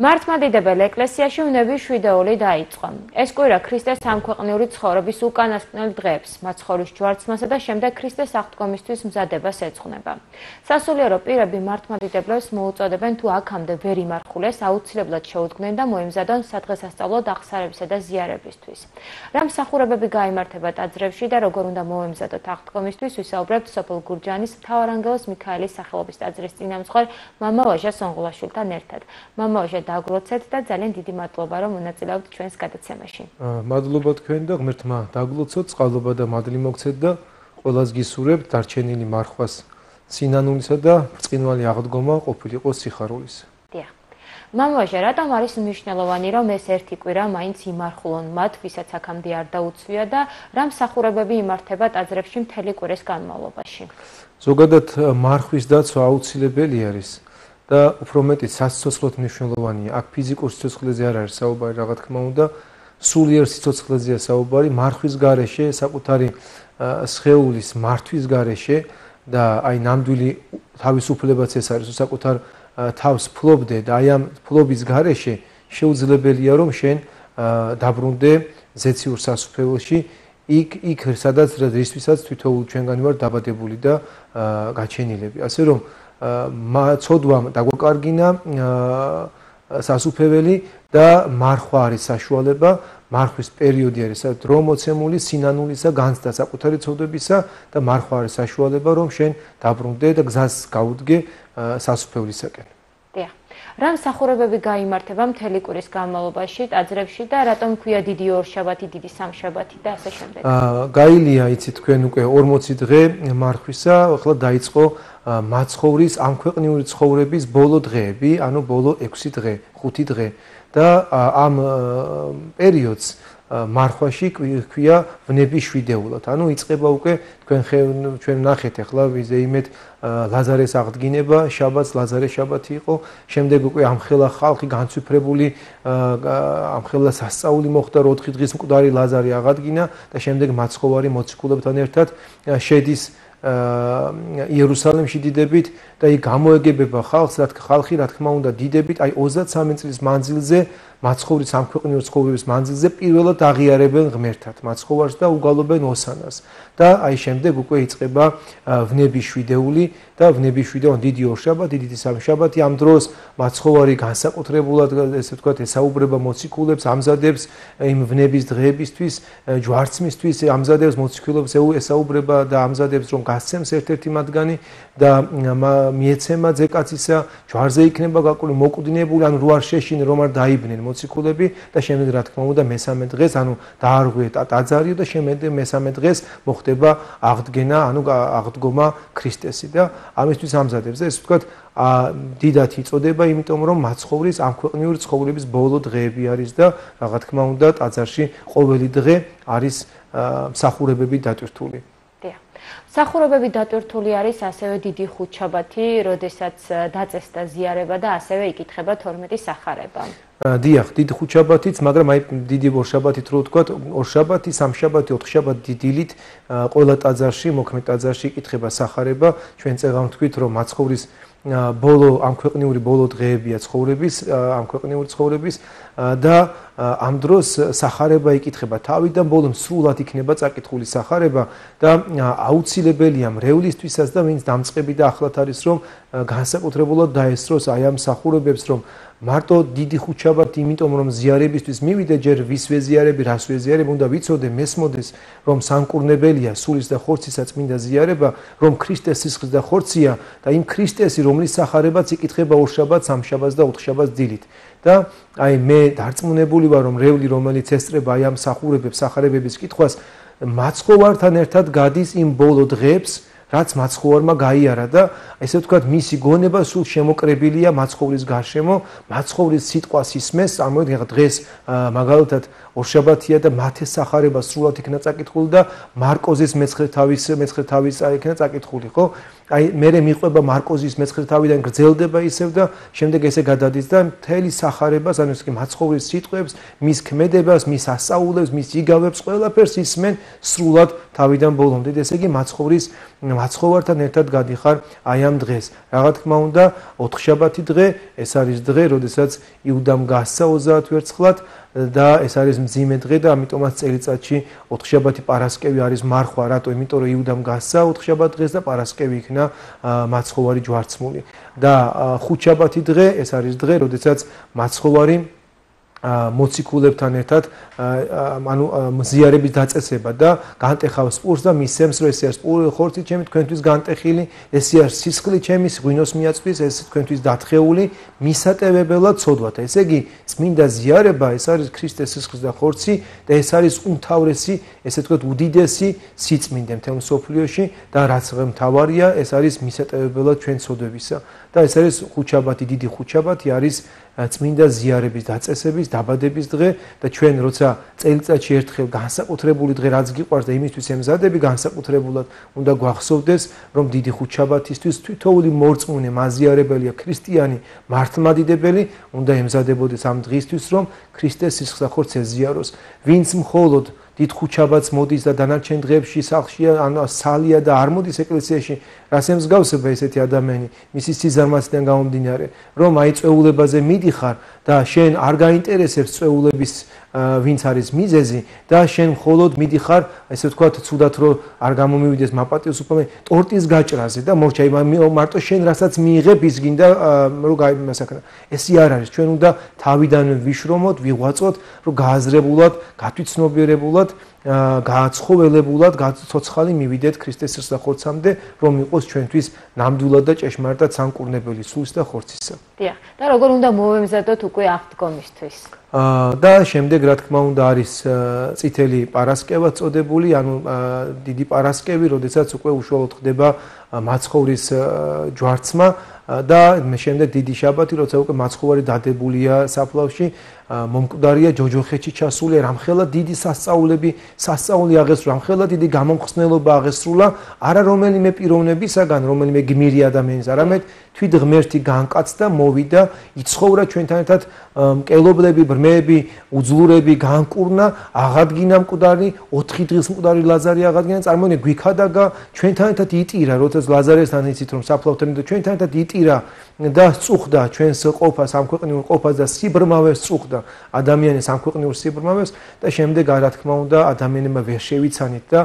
მართლმადიდებელ ეკლესიაში უნების შვიდეული დაიწყო. ეს კვირა ქრისტეს სამქვეყნიური ცხოვრების უკანასკნელ დღეებს, მაცხოვრის ჯვარცმასა და შემდეგ ქრისტეს აღდგომისთვის მზადებას ეძღვნება. სასულიერო პირები მართლმადიდებლებს მოუწოდებენ თუ აქამდე ვერ იმარხულეს, აუცილებლად შეუდგნენ და მოემზადონ სადღესასწაულო აღსარებისა და ზიარებისთვის. რა მსახურებები გაიმართება ტაძრებში და როგორ უნდა მოემზადოთ აღდგომისთვის, ვისაუბრებთ სოფელ გურჯაანის მთავარანგელოზ მიქაელის სახელობის ტაძრის წინამძღვარ მამავაჟა სონღულაშვილთან ერთად. მამავაჟა დაგლოცეთ და ძალიან დიდი მადლობა რომ მონაწილეობთ ჩვენს გადაცემაში. მადლობა თქვენ და ღმერთმა დაგლოცოთ, წყალობა და მადლი მოგცეთ და ყველას გისურვებთ დარჩენილი მარხვას სინანულისა და ბრწყინვალე აღდგომა ყოფილიყო სიხარულის. დიახ. მამავაჟა, რატომ არის მნიშვნელოვანი რომ ეს ერთი კვირა მაინც იმარხულონ მათ, ვისაც აქამდე არ დაუცვია და რა მსახურებები იმართება ტაძრებში მთელი კვირის განმავლობაში? ზოგადად მარხვის დაცვა აუცილებელი არის. და უფრო მეტიც სასიცოცხლოდ მნიშვნელოვანია. აქ ფიზიკურ სიცოცხლეზე არ არის საუბარი, რა თქმა უნდა, სულიერ სიცოცხლეზეა საუბარი, მარხვის გარეშე, საკუთარი სხეულის მართვის გარეშე და აი ნამდვილი თავისუფლებაც ეს არის, საკუთარ თავს ფლობდე და აი ამ ფლობის გარეშე შეუძლებელია რომ შენ დაბრუნდე ზეციურ სასუფეველში, იქ სადაც რისთვისაც თვითოულ ჩვენგანი ვარ დაბადებული და გაჩენილები. ასე რომ ცოდვამ დაგვაკარგინა სასუფეველი და მარხვა არის საშუალება, მარხვის პერიოდი არის დრო მოცემული სინანულისა განცდა საკუთარი ცოდვებისა და მარხვა არის საშუალება რომ შენ დაბრუნდე და გზას გაუდგე სასუფევლისაკენ. დიახ. რა მსახურებები გაიმართება მთელი კვირის განმავლობაში ტაძრებში და რატომ ქვია დიდი ორშაბათი, დიდი სამშაბათი და ასე შემდეგ? გაილია, იცით თქვენ უკვე 40 დღე მარხვისა, ახლა დაიწყო მაცხოვრის ამქვეყნიური ცხოვრების ბოლო დღეები, ანუ ბოლო 6 დღე, 5 დღე და ამ პერიოდს მარხვაში ქვია ვნების შვიდეულად. ანუ იწყება უკვე ჩვენ ნახეთ ახლა ვიზეიმეთ ლაზარეს აღდგინება, შაბათს ლაზარეს შაბათი იყო, შემდეგ უკვე ამხელა ხალხი განცვიფრებული, ამხელა სასწაული მოხდა 4 დღის მკვდარი ლაზარე აღადგინა და შემდეგ მაცხოვარი მოციქულებთან ერთად შედის იერუსალიმში დიდებით და იქ გამოეგებება ხალხი, რა თქმა უნდა, დიდებით, აი 23 წლის მანძილზე მაცხოვრის ამქვეყნიურ ცხოვრების მანძილზე პირველად აღიარებენ ღმერთად მაცხოვარს და უგალობენ ოსანას. და აი შემდეგ უკვე იწყება ვნების შვიდეული და ვნების შვიდეულობა დიდი ორშაბათი, დიდი სამშაბათი. ამ დროს მაცხოვარი განსაკუთრებულად ესე ვთქვათ ესაუბრება მოციქულებს, ამზადებს იმ ვნების დღეებისთვის, ჯვარცმისთვის, ამზადებს მოციქულებს, ესაუბრება და ამზადებს რომ გასცემს ერთ-ერთი მათგანი და მიეცემა ძეკაცისა, ჯვარზე იქნება გაყოლი, მოკვდინებული, ანუ რო არ შეშინე, რომ არ დაიბნენ მოციქულები და შემდეგ რა თქმა უნდა მესამე დღეს, ანუ დაარღვე ტაძარი და შემდეგ მესამე დღეს მოხდება აღდგენა, ანუ აღდგომა ქრისტესი და ამისთვის ამზადებს და ეს ვთქვათ დიდად იწოდება, იმიტომ რომ მაცხოვრის ამქვეყნიური ცხოვრების ბოლო დღეები არის და რა თქმა უნდა ტაძარში ყოველი დღე არის მსახურებები დატვირთული. მსახურებები დატვირთული არის ასევე დიდი ხუთშაბათი, როდესაც დაწესდა ზიარება და ასევე იკითხება 12 სახარება. დიახ, დიდი ხუთშაბათიც, მაგრამ აი დიდი ორშაბათით რო ვთქვათ, ორშაბათი, სამშაბათი, ოთხშაბათი დილით ყველა ტაძარში, მოქმედ ტაძარში იკითხება სახარება. ჩვენ წეღავ თქვით, რომ მაცხოვრის ბოლო ამქვეყნიური ბოლო დღეებია ცხოვრების, ამქვეყნიური ცხოვრების და ამ დროს სახარება იკითხება თავიდან ბოლომდე სრულად იქნება წაკითხული სახარება და აუცილებელია მრევლისთვისაც და ვინც დამწყები და ახლად არის რომ განსაკუთრებულად დაესწროს აი ამ მსახურებებს რომ მარტო დიდი ხუთშაბათი, იმიტომ რომ ზიარებისთვის მივიდე ჯერ ვის ვეზიარები, რას ვეზიარები, უნდა ვიცოდე, მესმოდეს რომ სამკურნებელია სულის და ხორცისა წმინდა ზიარება, რომ ქრისტეს სისხლის და ხორცია და იმ ქრისტესი რომლის სახარებაც იკითხება ორშაბათს, სამშაბათს და ოთხშაბათს დილით. და აი მე დარწმუნებული ვარ რომ რევლი რომელიც ესწრება აი ამ სახარებების კითხვას მაცხოვართან ერთად გადის იმ ბოლო დღეებს რაც მაცხოვარმა გაიარა და ესე ვთქვათ მისი გონება სულ შემოკრებილია მაცხოვრის გარშემო, მაცხოვრის სიტყვას ისმეს, ამოიდგინე დღეს მაგალითად ორშაბათია და მათეს სახარება სრულად იქნა წაკითხული და მარკოზის მეცხრე თავის იქნა წაკითხული, ხო? აი მერე მიყვება მარკოზის მეცხრე თავიდან გრძელდება ისევ და შემდეგ ესე გადადის და მთელი სახარებას, ანუ ეს კი მაცხოვრის სიტყვებს, მის ქმედებას, მის ასწაულებს, მის იგავებს ყველაფერს ისმენ სრულად თავიდან ბოლომდე. ესე იგი მაცხოვართან ერთად გადიხარ აი ამ დღეს. Რაღაც თქმა უნდა, ოთხშაბათი დღე, ეს არის დღე, როდესაც იუდამ გასცა 30 ვერცხლად და ეს არის მძიმე დღე და ამიტომაც წელიწადში ოთხშაბათი პარასკევი არის მარხვა, რატო? იმიტომ რომ იუდამ გასცა ოთხშაბათ დღეს და პარასკევი იქნა მაცხოვარი ჯვარცმული. და ხუთშაბათი დღე, ეს არის დღე, როდესაც მაცხოვარი მოციქულებთან ერთად ანუ მზიარების დაწესება და განტეხავს სპურს და მისცემს რომ ეს არის ხორცი ჩემი თქვენთვის განტეხილი, ეს არის სისხლი ჩემი ღვინოს მიაწვის, ეს თქვენთვის დათხეული მისატევებელად ცოდვათა. ესე იგი წმინდა ზიარება ეს არის ქრისტეს სისხლის და ხორცი და ეს არის უმთავრესი, ესე ვთქვათ, უდიდესი სიწმინდე მთელ მსოფლიოში და რაც მთავარია, ეს არის მისატევებელად ჩვენ ცოდვებისა. და ეს არის ხუთშაბათი, დიდი ხუთშაბათი არის წმინდა ზიარების დაწესების, დაბადების დღე და ჩვენ როცა წელიწადში ერთხელ განსაკუთრებული დღე რაც გიყვარს და იმისთვის ემზადები განსაკუთრებულად უნდა გვახსოვდეს რომ დიდი ხუთშაბათისთვის თითოეული მორწმუნე მაზიარებელია ქრისტიანი მართლმადიდებელი უნდა ემზადებოდეს ამ დღისთვის რომ ქრისტეს სისხლს და ხორცს ეზიაროს. ვინც მხოლოდ დიდ ხუთშაბათს მოდის და დანარჩენ დღეებში სახლშია ან სალია და არ მოდის ეკლესიაში, რას ემსგავსება ესეთი ადამიანი მისი სიზარმაციდან გამომდინარე, რომ აი წვეულებაზე მიდიხარ და შენ არ გაინტერესებს წვეულების ვინც არის მიზეზი და შენ მხოლოდ მიდიხარ, ესე ვთქვათ, ცუდად რომ არ გამომივიდეს მაპატიოს უკვე ტორტის გაჭრაზე და მორჩა მარტო შენ რასაც მიიღებ ის გინდა რომ გამასაკრა. ესე არ არის, ჩვენ უნდა თავიდანვე ვიშრომოთ, ვიღვაწოთ, რომ გააზრებულად, გათვითცნობიერებულად გააცხოველებულად გაცოცხალი მივიდეთ ქრისტეს სისხლს და ხორცამდე, რომ იყოს ჩვენთვის ნამდვილად და ჭეშმარიტად სამკურნებელი სულის და ხორცისა. დიახ, და როგორ უნდა მოვემზადოთ უკვე აღდგომისთვის? და შემდეგ რა თქმა უნდა არის წითელი პარასკევა წოდებული, ანუ დიდი პარასკევი, როდესაც უკვე უშუალოდ ხდება მაცხოვრის ჯვარცმა და შემდეგ დიდი შაბათი, როცა უკვე მაცხოვარი დადებულია საფლავში, მომკვდარია ჯოჯოხეთში ჩასული, რამხელა დიდი სასწაული აღესრულა, რამხელა დიდი გამომხსნელობა აღესრულა, არა რომელიმე პიროვნებისაგან, რომელიმე გმირი ადამიანის, არამედ თვით ღმერთი განკაცდა, მოვიდა, იცხოვრა ჩვენთან ერთად, მკელობლები, ბრმეები, უძლურები განკურნა, აღადგინა მკვდარი, 4 დღის მკვდარი ლაზარი აღადგინა, წარმოიდგინე გვიქადაგა, ჩვენთან ერთად იტირა, როდესაც ლაზარესთან იცით რომ საფლავთან და ჩვენთან ერთად იტირა და წუხდა ჩვენს ყოფას, ამ ქვეყნიურ ყოფას და სიბრმავეს წუხდა ადამიანის ამ ქვეყნიურ სიბრმავეს და შემდეგ რა თქმა უნდა ადამიანებმა ვერ შევიცანით და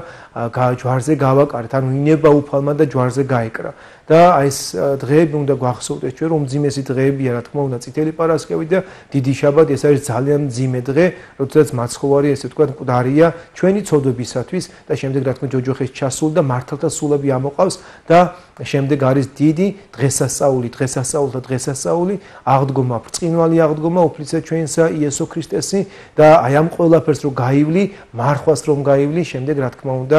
ჯვარზე გავაკარეთ, ანუ ინება უფალმა და ჯვარზე გაეკრა. და აი ეს დღეები უნდა გვახსოვდეს ჩვენ რომ მძიმესი დღეებია რა თქმა უნდა წითელი პარასკევი და დიდი შაბათი, ეს არის ძალიან მძიმე დღე, როდესაც მაცხოვარი ესე ვთქვათ მკვდარია ჩვენი ცოდვებისათვის და შემდეგ რა თქმა ჯოჯოხეთში ჩასული და მართალთა სულები ამოყავს და შემდეგ არის დიდი დღესასწაული, აღდგომა, ბრწყინვალე აღდგომა უფლისა ჩვენსა იესო ქრისტესი და აი ამ ყველაფერს რომ გაივლი, მარხვას რომ გაივლი, შემდეგ რა თქმა უნდა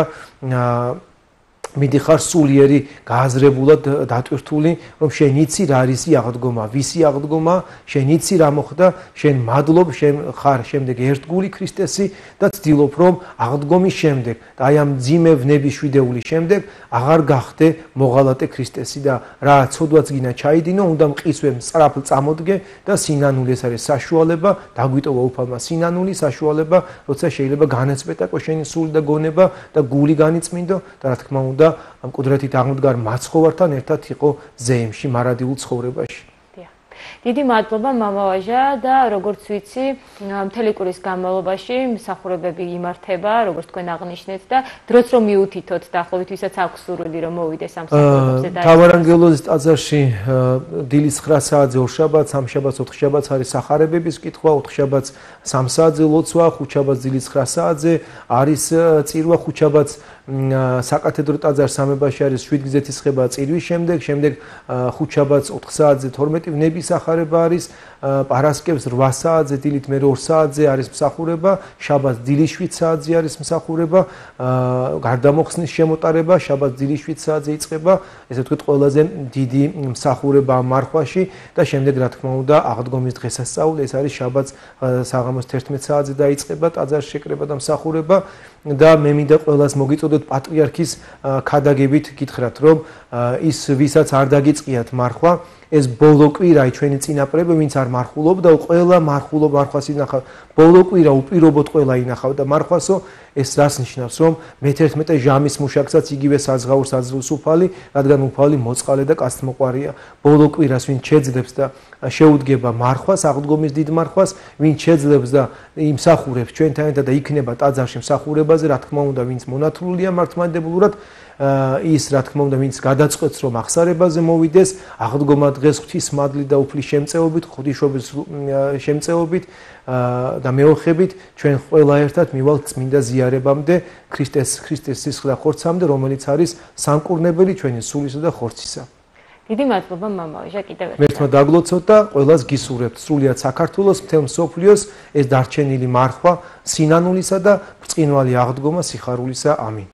მიდიხარ სულიერი გააზრებულად დატვირთული, რომ შენ იცი რა არის აღდგომა, ვისი აღდგომა, შენ იცი რა მოხდა, შენ მადლობ, შენ ხარ შემდეგ ერთგული ქრისტესი და ცდილობ რომ აღდგომის შემდეგ და აი ამ ძიმე ვნების შვიდეულის შემდეგ აღარ გახდე მოღალატე ქრისტესი და რა ცოდვაც გინა ჩაიდინო, უნდა მყისვე სწრაფ წამოდგე და სინანული ეს არის საშუალება, დაგვიტოვა უფალმა სინანული საშუალება, როცა შეიძლება განეწყვეტაკო შენი სული და გონება და გული განიწმინდო და რა თქმა უნდა ამ კუდრეთით აღმდგარ მაცხოვართან ერთად იყო ზეიმში მარადილ ცხოვრებაში. დიდი მადლობა მამავაჟა და როგორც ვიცი, მთელი კვირის განმავლობაში მსახურებები იმართება, როგორც თქვენ აღნიშნეთ და დროც რომ მიუთითოთ დაახლოებით ვისაც აქვს სურვილი რომ მოვიდეს ამ მსახურებებზე და თავარანგელოზის ტაძარში დილის 9 საათზე ორშაბათს, სამშაბათს, ოთხშაბათს არის სახარებების კითხვა, ოთხშაბათს 3 საათზე ლოცვა, ხუთშაბათს დილის 9 საათზე არის წირვა, ხუთშაბათს საკათედრო ტაძარ სამებაში არის შვიდგზეთის ხება წირვის შემდეგ ხუთშაბათს 4 საათზე 12 ვნების სახარება არის, პარასკევს 8 საათზე დილით მე 2 საათზე არის მსახურება, შაბათს დილის 7 საათზე არის მსახურება, გარდამოხსნის შემოტარება, შაბათს დილის 7 საათზე იწყება, ესე ვთქვით ყველაზე დიდი მსახურება მარხვაში და შემდეგ რა თქმა უნდა აღდგომის დღესასწაული, ეს არის შაბათს საღამოს 11 საათზე დაიწყება ტაძარში შეკრება და მსახურება და მე მინდა ყველას მოგიწოდოთ უბრალოდ პატრიარქის ქადაგებით გითხრათ, რომ ის ვისაც არ დაგიწყიათ მარხვა, ეს ბოლო კვირა ჩვენი წინაპრები, ვინც არ მარხულობდა, ყველა მარხვას ინახავ. ბოლო კვირა უპირობოდ ყველა ინახავდა მარხვასო, ეს რას ნიშნავს, რომ მე-11 ჟამის მუშაკსაც იგივე საზღაურს აძლევს უფალი, რადგან უფალი მოწყალე და კაცთმოყვარია. ბოლო კვირას ვინც შეძლებს და შეუდგება მარხვას, აღდგომის დიდ მარხვას, ვინც შეძლებს და იმსახურებს ჩვენთან ერთად და იქნება ტაძარში მსახურებაზე, რა თქმა უნდა, ვინც მონათლულია მართლმადიდებლურად, ის რა თქმა უნდა, ვინც გადაწყვეტს, რომ აღსარებაზე მოვიდეს, აღდგომა დღეს ღვთისმადლით და უფლის შემწეობით, ღვთისმშობლის შემწეობით და მეოხებით, ჩვენ ყველა ერთად მივალთ წმინდა ზიარებამდე, ქრისტეს სისხლს და ხორცამდე, რომელიც არის სამკურნებელი ჩვენი სულისა და ხორცისა. დიდი მადლობა მამავიჟა კიდევ ერთხელ. მერთმა დაგლოცოთ და ყველას გისურვებთ სრულიად საქართველოს, მთელ მსოფლიოს ეს დარჩენილი მარხვა სინანულისა და ბრწყინვალე აღდგომა სიხარულისა. ამინ.